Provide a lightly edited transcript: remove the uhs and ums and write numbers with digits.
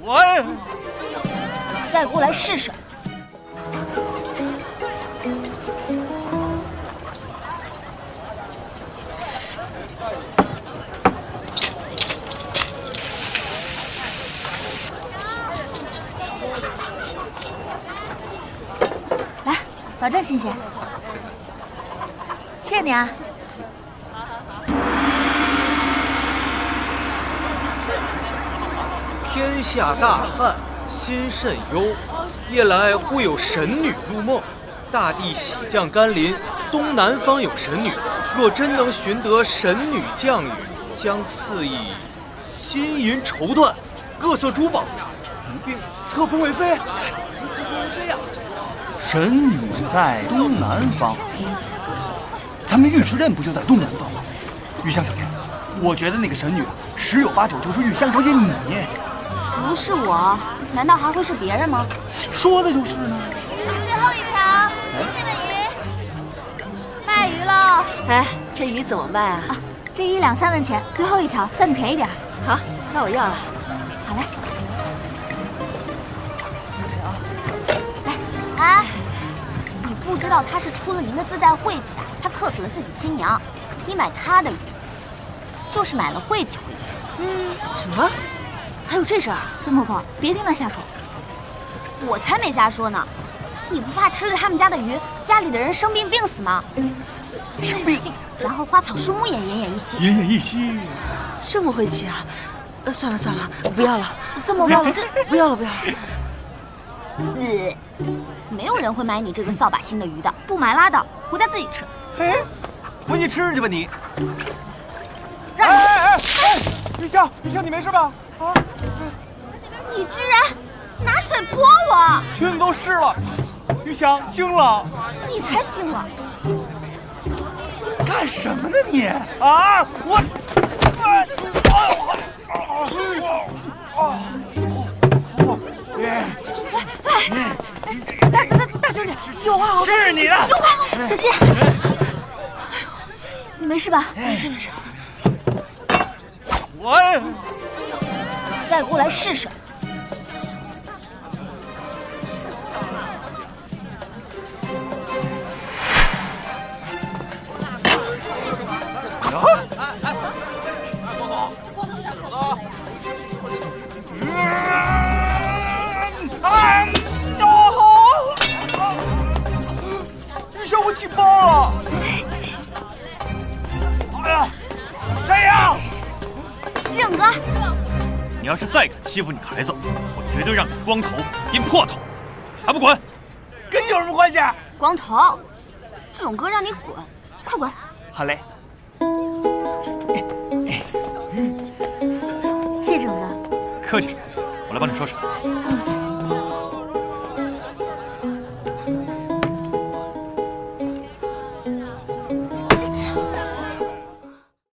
我再过来试试。来，保证新鲜。谢谢你啊。 天下大旱，心甚忧。夜来忽有神女入梦，大地喜降甘霖。东南方有神女，若真能寻得神女降雨，将赐以金银绸缎、各色珠宝，并册封为妃。册封为妃呀！神女在东南方，咱们尉迟殿不就在东南方吗？玉香小姐，我觉得那个神女十有八九就是玉香小姐你。 不是我，难道还会是别人吗？说的就是呢。最后一条新鲜的鱼，卖鱼喽！哎，这鱼怎么卖啊？这一两3文钱，最后一条算你便宜点。好，那我要了。好嘞。多谢啊。哎，你不知道他是出了名的自带晦气啊！他克死了自己亲娘，你买他的鱼，就是买了晦气回去。什么？ 还有这事儿啊！孙婆婆，别听他瞎说，我才没瞎说呢。你不怕吃了他们家的鱼，家里的人生病病死吗？生病，然后花草树木也奄奄一息。奄奄一息，这么晦气啊！算了算了，不要了。孙婆婆，这不要了不要了。没有人会买你这个扫把星的鱼的，不买拉倒，回家自己吃。哎，回去吃去吧你。让你玉香，你没事吧？啊！你居然拿水泼我！裙子都湿了，玉香醒了。你才醒了！干什么呢你？啊！我，大兄弟，有话好说。是你的，有话好说。小心！你没事吧？没事没事。我再过来试试。玉香，我举报了！哎呀，谁呀？靖哥，你要是再敢欺负女孩子，我绝对让你光头变破头，还不滚！跟你有什么关系？光头，这种歌让你滚，快滚！好嘞。谢靖哥。客气什么？我来帮你收拾。